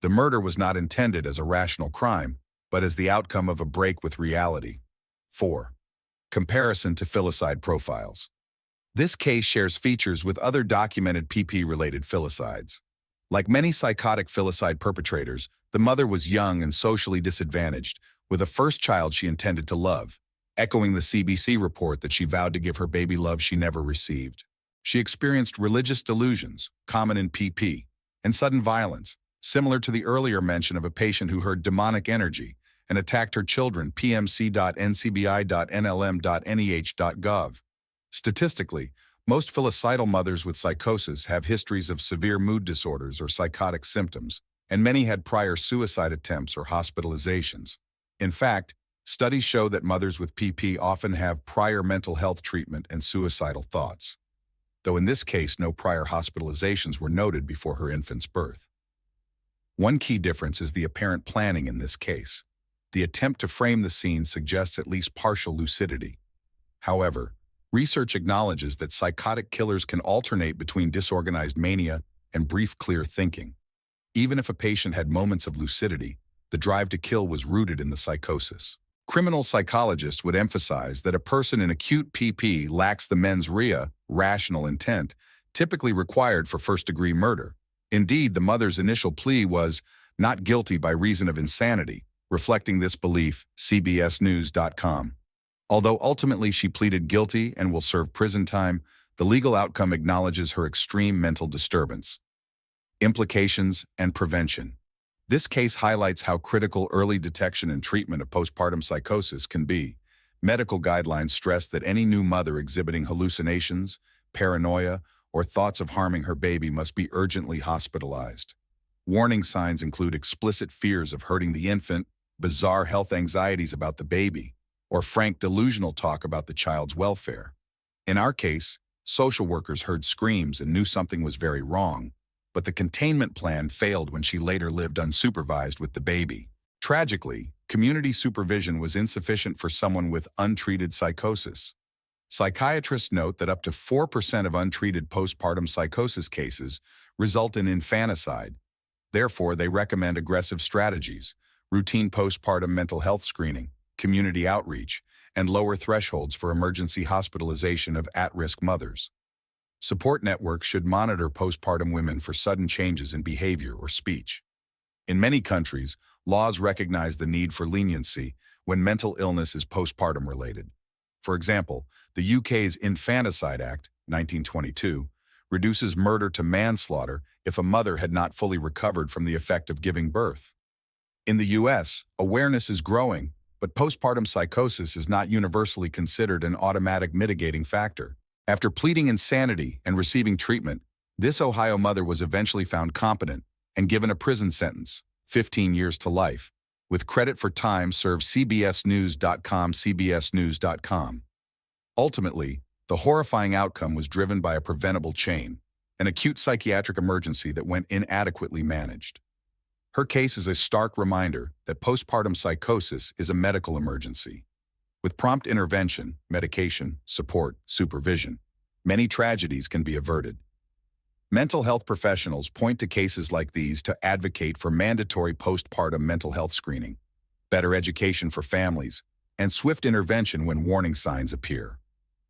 The murder was not intended as a rational crime, but as the outcome of a break with reality. 4. Comparison to filicide profiles. This case shares features with other documented PP-related filicides. Like many psychotic filicide perpetrators, the mother was young and socially disadvantaged, with a first child she intended to love, echoing the CBC report that she vowed to give her baby love she never received. She experienced religious delusions, common in PP, and sudden violence, similar to the earlier mention of a patient who heard demonic energy and attacked her children, pmc.ncbi.nlm.nih.gov. Statistically, most filicidal mothers with psychosis have histories of severe mood disorders or psychotic symptoms, and many had prior suicide attempts or hospitalizations. In fact, studies show that mothers with PP often have prior mental health treatment and suicidal thoughts, though in this case no prior hospitalizations were noted before her infant's birth. One key difference is the apparent planning in this case. The attempt to frame the scene suggests at least partial lucidity. However, research acknowledges that psychotic killers can alternate between disorganized mania and brief clear thinking. Even if a patient had moments of lucidity, the drive to kill was rooted in the psychosis. Criminal psychologists would emphasize that a person in acute PP lacks the mens rea, rational intent, typically required for first-degree murder. Indeed, the mother's initial plea was not guilty by reason of insanity, reflecting this belief, CBSNews.com. Although ultimately she pleaded guilty and will serve prison time, the legal outcome acknowledges her extreme mental disturbance. Implications and prevention. This case highlights how critical early detection and treatment of postpartum psychosis can be. Medical guidelines stress that any new mother exhibiting hallucinations, paranoia, or thoughts of harming her baby must be urgently hospitalized. Warning signs include explicit fears of hurting the infant, bizarre health anxieties about the baby, or frank delusional talk about the child's welfare. In our case, social workers heard screams and knew something was very wrong, but the containment plan failed when she later lived unsupervised with the baby. Tragically, community supervision was insufficient for someone with untreated psychosis. Psychiatrists note that up to 4% of untreated postpartum psychosis cases result in infanticide. Therefore, they recommend aggressive strategies, routine postpartum mental health screening, community outreach, and lower thresholds for emergency hospitalization of at-risk mothers. Support networks should monitor postpartum women for sudden changes in behavior or speech. In many countries, laws recognize the need for leniency when mental illness is postpartum related. For example, the UK's Infanticide Act, 1922, reduces murder to manslaughter if a mother had not fully recovered from the effect of giving birth. In the US, awareness is growing, but postpartum psychosis is not universally considered an automatic mitigating factor. After pleading insanity and receiving treatment, this Ohio mother was eventually found competent and given a prison sentence, 15 years to life. with credit for time served cbsnews.com. Ultimately, the horrifying outcome was driven by a preventable chain, an acute psychiatric emergency that went inadequately managed. Her case is a stark reminder that postpartum psychosis is a medical emergency. With prompt intervention, medication, support, supervision, many tragedies can be averted. Mental health professionals point to cases like these to advocate for mandatory postpartum mental health screening, better education for families, and swift intervention when warning signs appear.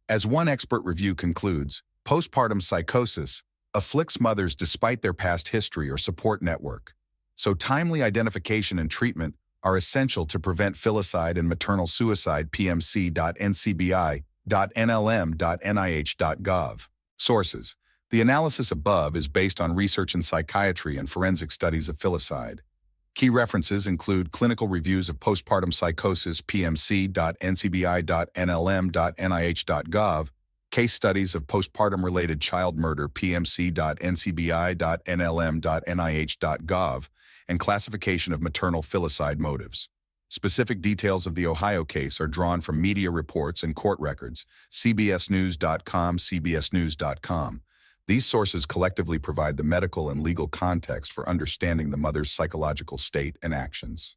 As one expert review concludes, postpartum psychosis afflicts mothers despite their past history or support network, so timely identification and treatment are essential to prevent filicide and maternal suicide. pmc.ncbi.nlm.nih.gov. Sources: the analysis above is based on research in psychiatry and forensic studies of filicide. Key references include clinical reviews of postpartum psychosis, pmc.ncbi.nlm.nih.gov, case studies of postpartum-related child murder, pmc.ncbi.nlm.nih.gov, and classification of maternal filicide motives. Specific details of the Ohio case are drawn from media reports and court records, cbsnews.com. These sources collectively provide the medical and legal context for understanding the mother's psychological state and actions.